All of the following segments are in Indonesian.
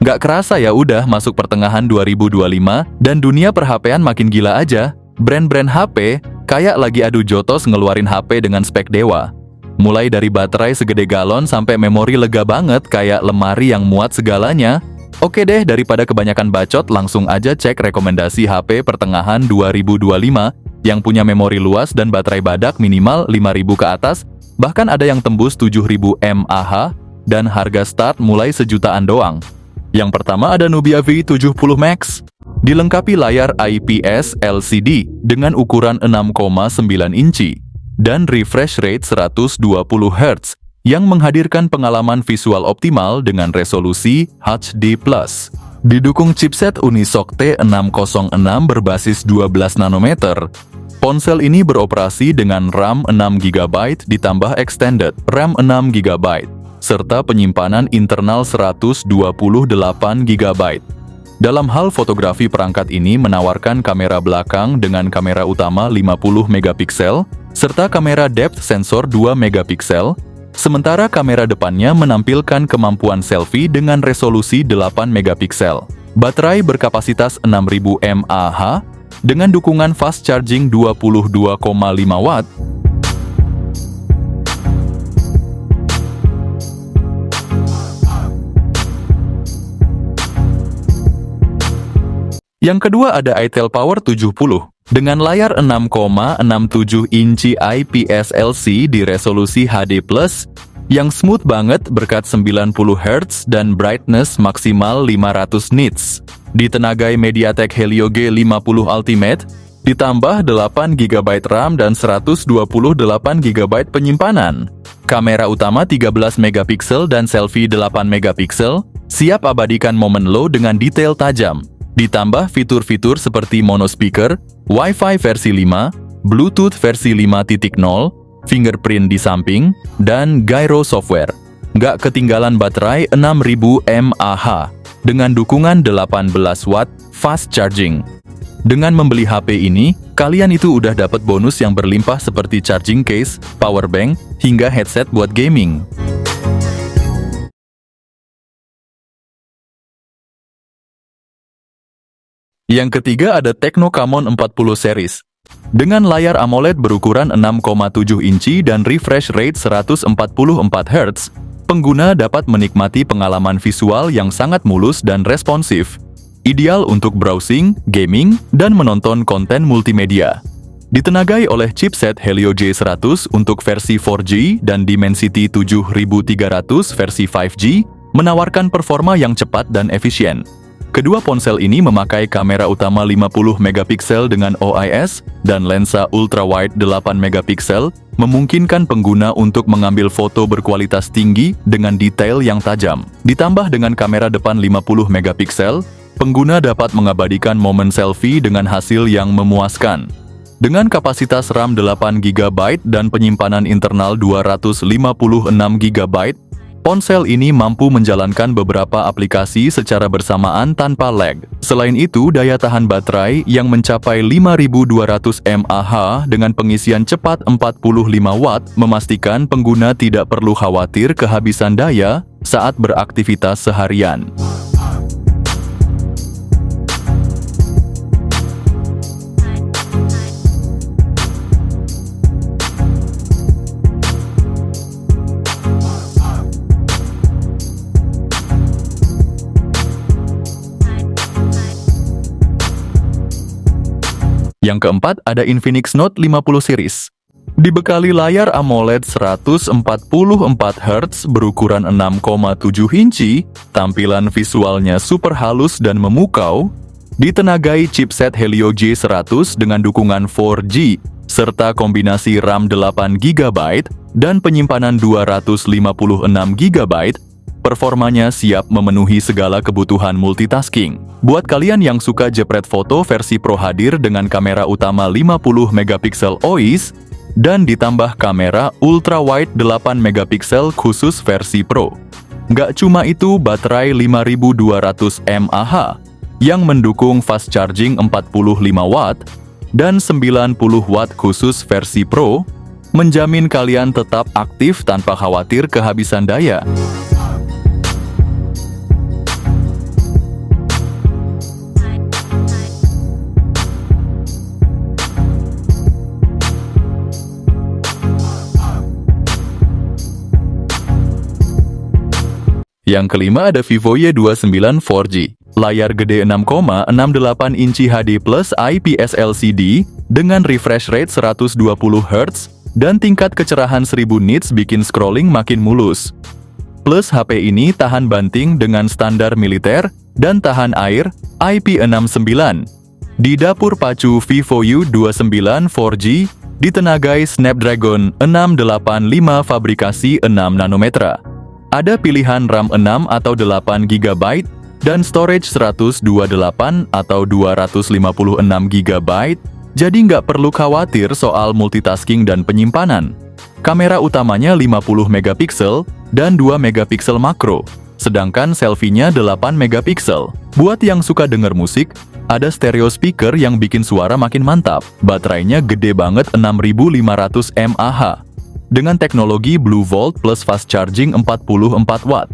Nggak kerasa ya udah masuk pertengahan 2025 dan dunia per-HP-an makin gila aja. Brand-brand HP kayak lagi adu jotos ngeluarin HP dengan spek dewa. Mulai dari baterai segede galon sampai memori lega banget kayak lemari yang muat segalanya. Oke deh, daripada kebanyakan bacot, langsung aja cek rekomendasi HP pertengahan 2025 yang punya memori luas dan baterai badak minimal 5.000 ke atas, bahkan ada yang tembus 7.000 mAh dan harga start mulai sejutaan doang. Yang pertama ada Nubia V70 Max. Dilengkapi layar IPS LCD dengan ukuran 6,9 inci dan refresh rate 120 Hz yang menghadirkan pengalaman visual optimal dengan resolusi HD+. Didukung chipset Unisoc T606 berbasis 12 nanometer. Ponsel ini beroperasi dengan RAM 6GB ditambah extended RAM 6GB serta penyimpanan internal 128GB. Dalam hal fotografi, perangkat ini menawarkan kamera belakang dengan kamera utama 50 megapiksel serta kamera depth sensor 2 megapiksel, sementara kamera depannya menampilkan kemampuan selfie dengan resolusi 8 megapiksel. Baterai berkapasitas 6000 mAh dengan dukungan fast charging 22,5 watt. Yang kedua ada itel Power 70. Dengan layar 6,67 inci IPS LCD di resolusi HD+, yang smooth banget berkat 90 Hz dan brightness maksimal 500 nits. Ditenagai MediaTek Helio G50 Ultimate, ditambah 8GB RAM dan 128GB penyimpanan. Kamera utama 13 megapiksel dan selfie 8 megapiksel, siap abadikan momen lo dengan detail tajam. Ditambah fitur-fitur seperti mono speaker, Wi-Fi versi 5, Bluetooth versi 5.0, fingerprint di samping, dan gyro software. Nggak ketinggalan baterai 6000 mAh dengan dukungan 18 watt fast charging. Dengan membeli HP ini, kalian itu udah dapat bonus yang berlimpah seperti charging case, power bank, hingga headset buat gaming. Yang ketiga ada Tecno Camon 40 series. Dengan layar AMOLED berukuran 6,7 inci dan refresh rate 144 Hz, pengguna dapat menikmati pengalaman visual yang sangat mulus dan responsif. Ideal untuk browsing, gaming, dan menonton konten multimedia. Ditenagai oleh chipset Helio G100 untuk versi 4G dan Dimensity 7300 versi 5G, menawarkan performa yang cepat dan efisien. Kedua ponsel ini memakai kamera utama 50 megapiksel dengan OIS dan lensa ultrawide 8 megapiksel, memungkinkan pengguna untuk mengambil foto berkualitas tinggi dengan detail yang tajam. Ditambah dengan kamera depan 50 megapiksel, pengguna dapat mengabadikan momen selfie dengan hasil yang memuaskan. Dengan kapasitas RAM 8GB dan penyimpanan internal 256GB, ponsel ini mampu menjalankan beberapa aplikasi secara bersamaan tanpa lag. Selain itu, daya tahan baterai yang mencapai 5200 mAh dengan pengisian cepat 45 watt memastikan pengguna tidak perlu khawatir kehabisan daya saat beraktivitas seharian. Yang keempat ada Infinix Note 50 series. Dibekali layar AMOLED 144 Hz berukuran 6,7 inci, tampilan visualnya super halus dan memukau, ditenagai chipset Helio G100 dengan dukungan 4G, serta kombinasi RAM 8GB dan penyimpanan 256GB, performanya siap memenuhi segala kebutuhan multitasking. Buat kalian yang suka jepret foto, versi Pro hadir dengan kamera utama 50 megapiksel OIS dan ditambah kamera ultrawide 8 megapiksel khusus versi Pro. Nggak cuma itu, baterai 5200 mAh yang mendukung fast charging 45 watt dan 90 watt khusus versi Pro menjamin kalian tetap aktif tanpa khawatir kehabisan daya. Yang kelima ada Vivo Y29 4G. Layar gede 6,68 inci HD Plus IPS LCD dengan refresh rate 120 Hz dan tingkat kecerahan 1000 nits bikin scrolling makin mulus. Plus HP ini tahan banting dengan standar militer dan tahan air IP69. Didapur pacu Vivo U29 4G ditenagai Snapdragon 685 fabrikasi 6 nanometer. Ada pilihan RAM 6 atau 8 GB dan storage 128 atau 256 GB, jadi nggak perlu khawatir soal multitasking dan penyimpanan. Kamera utamanya 50 megapiksel dan 2 megapiksel makro, sedangkan selfie-nya 8 megapiksel. Buat yang suka denger musik, ada stereo speaker yang bikin suara makin mantap. Baterainya gede banget 6500 mAh. Dengan teknologi Blue Volt plus fast charging 44 watt.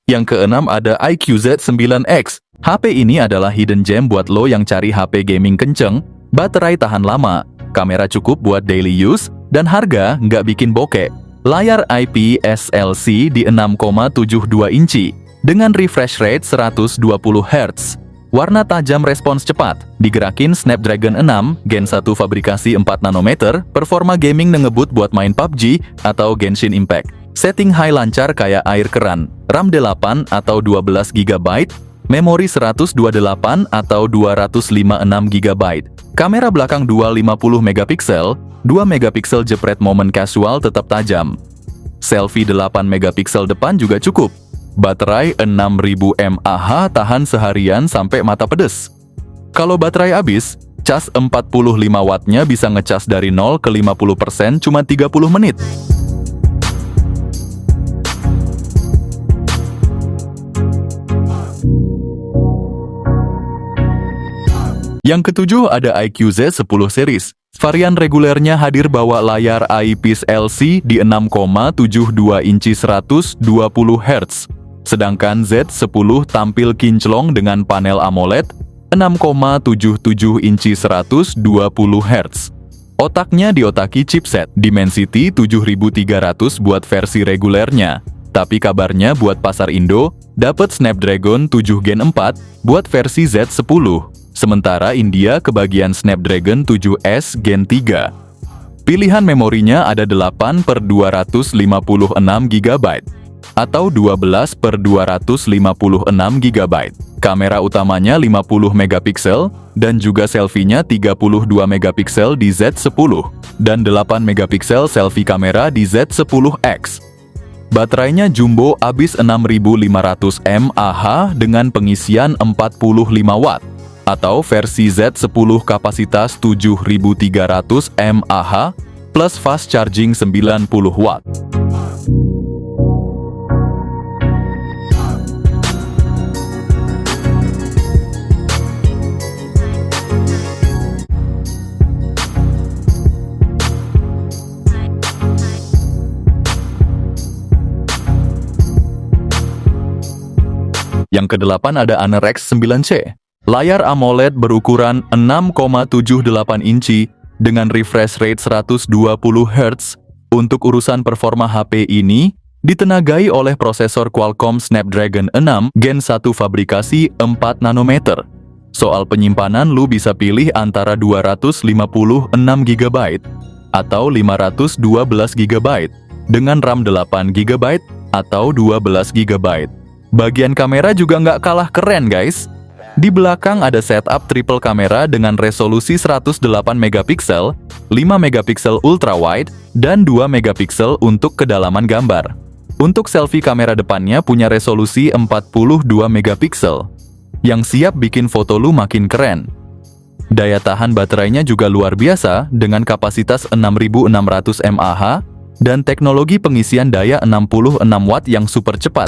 Yang keenam ada iQOO Z9X. HP ini adalah hidden gem buat lo yang cari HP gaming kenceng, baterai tahan lama, kamera cukup buat daily use, dan harga nggak bikin bokeh. Layar IPS LCD di 6,72 inci dengan refresh rate 120 Hz. Warna tajam, respons cepat, digerakin Snapdragon 6 Gen 1 fabrikasi 4 nanometer, performa gaming ngebut buat main PUBG atau Genshin Impact. Setting high lancar kayak air keran, RAM 8 atau 12 GB, memori 128 atau 256 GB. Kamera belakang 250 megapiksel, 2 megapiksel jepret momen casual tetap tajam. Selfie 8 megapiksel depan juga cukup. Baterai 6000 mAh tahan seharian sampai mata pedes. Kalau baterai habis, cas 45 wattnya bisa ngecas dari 0 ke 50% cuma 30 menit. Yang ketujuh ada iQOO Z10 series. Varian regulernya hadir bawa layar IPS LCD di 6,72 inci 120 Hz. Sedangkan Z10 tampil kinclong dengan panel AMOLED 6,77 inci 120 Hz. Otaknya diotaki chipset Dimensity 7300 buat versi regulernya. Tapi kabarnya buat pasar Indo, dapat Snapdragon 7 Gen 4 buat versi Z10. Sementara India kebagian Snapdragon 7S Gen 3. Pilihan memorinya ada 8 per 256 GB atau 12 per 256 GB. Kamera utamanya 50 megapiksel dan juga selfie-nya 32 megapiksel di Z10 dan 8 megapiksel selfie kamera di Z10X. Baterainya jumbo abis 6500 mAh dengan pengisian 45 watt. Atau versi Z10 kapasitas 7300 mAh plus fast charging 90 watt. Yang kedelapan ada Honor X9C. Layar AMOLED berukuran 6,78 inci dengan refresh rate 120 Hz. Untuk urusan performa HP ini ditenagai oleh prosesor Qualcomm Snapdragon 6 Gen 1 fabrikasi 4 nanometer. Soal penyimpanan lu bisa pilih antara 256 GB atau 512 GB dengan RAM 8 GB atau 12 GB. Bagian kamera juga nggak kalah keren guys. Di belakang ada setup triple kamera dengan resolusi 108 megapiksel, 5 megapiksel ultrawide, dan 2 megapiksel untuk kedalaman gambar. Untuk selfie kamera depannya punya resolusi 42 megapiksel, yang siap bikin foto lu makin keren. Daya tahan baterainya juga luar biasa dengan kapasitas 6600 mAh dan teknologi pengisian daya 66 watt yang super cepat.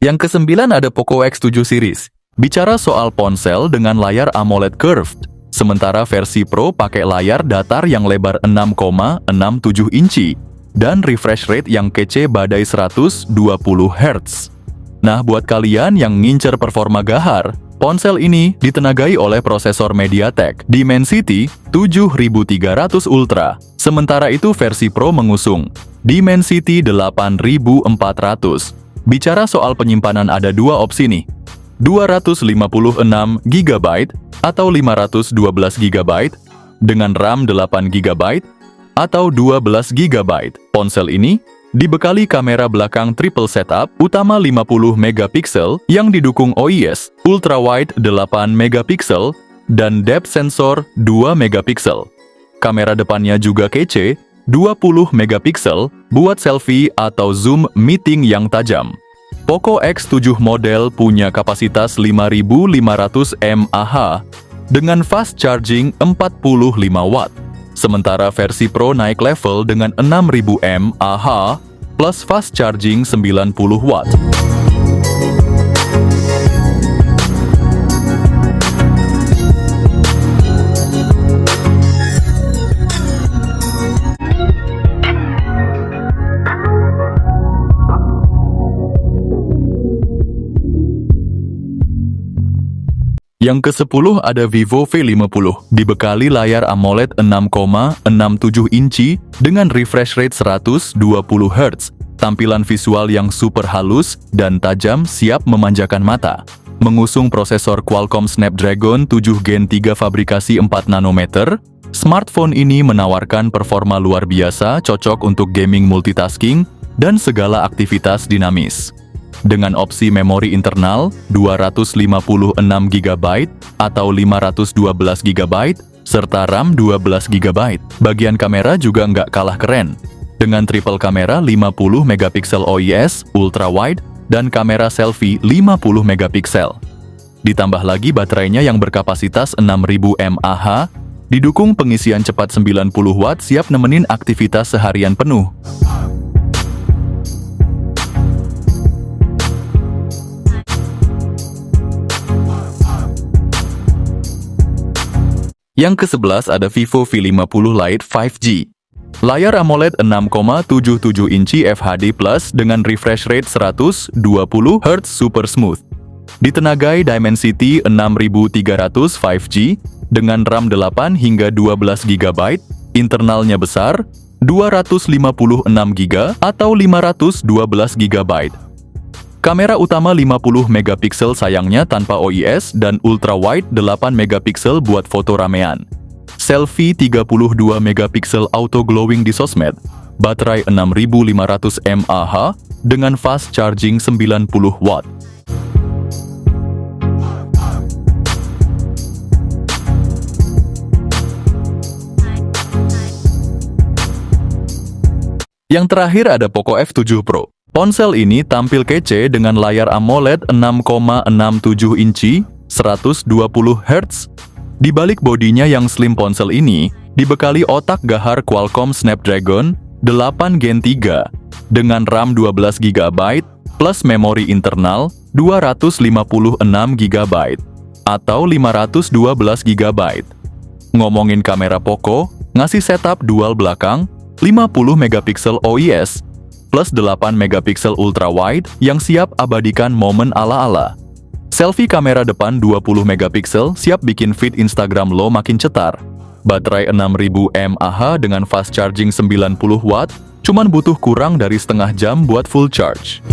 Yang kesembilan ada Poco X7 series. Bicara soal ponsel dengan layar AMOLED curved, sementara versi Pro pakai layar datar yang lebar 6,67 inci. dan refresh rate yang kece badai 120 Hz. Nah, buat kalian yang ngincer performa gahar, ponsel ini ditenagai oleh prosesor MediaTek Dimensity 7300 Ultra. Sementara itu versi Pro mengusung Dimensity 8400. Bicara soal penyimpanan ada dua opsi nih, 256 GB atau 512 GB, dengan RAM 8 GB atau 12 GB. Ponsel ini dibekali kamera belakang triple setup utama 50 megapiksel yang didukung OIS, ultrawide 8 megapiksel, dan depth sensor 2 megapiksel. Kamera depannya juga kece, 20 megapiksel buat selfie atau zoom meeting yang tajam. Poco X7 model punya kapasitas 5500 mAh dengan fast charging 45 Watt. Sementara versi Pro naik level dengan 6000 mAh plus fast charging 90 Watt. Yang ke-10 ada Vivo V50, dibekali layar AMOLED 6,67 inci dengan refresh rate 120 Hz, tampilan visual yang super halus dan tajam siap memanjakan mata. Mengusung prosesor Qualcomm Snapdragon 7 Gen 3 fabrikasi 4 nanometer, smartphone ini menawarkan performa luar biasa cocok untuk gaming multitasking dan segala aktivitas dinamis. Dengan opsi memori internal 256 GB atau 512 GB, serta RAM 12 GB. Bagian kamera juga nggak kalah keren, dengan triple kamera 50 megapiksel OIS, ultrawide, dan kamera selfie 50 megapiksel. Ditambah lagi baterainya yang berkapasitas 6000 mAh, didukung pengisian cepat 90 Watt siap nemenin aktivitas seharian penuh. Yang ke-11 ada Vivo V50 Lite 5G. Layar AMOLED 6,77 inci FHD+ dengan refresh rate 120 Hz super smooth. Ditenagai Dimensity 6300 5G dengan RAM 8 hingga 12 GB, internalnya besar, 256 GB atau 512 GB. Kamera utama 50 megapiksel sayangnya tanpa OIS dan ultrawide 8 megapiksel buat foto ramean. Selfie 32 megapiksel auto glowing di sosmed. Baterai 6500 mAh dengan fast charging 90 Watt. Yang terakhir ada Poco F7 Pro. Ponsel ini tampil kece dengan layar AMOLED 6,67 inci, 120 Hz. Di balik bodinya yang slim, ponsel ini dibekali otak gahar Qualcomm Snapdragon 8 Gen 3 dengan RAM 12 GB plus memori internal 256 GB atau 512 GB. Ngomongin kamera, Poco ngasih setup dual belakang 50 megapiksel OIS plus 8 megapiksel ultrawide yang siap abadikan momen ala-ala. Selfie kamera depan 20 megapiksel siap bikin feed Instagram lo makin cetar. Baterai 6000 mAh dengan fast charging 90 Watt, cuman butuh kurang dari setengah jam buat full charge.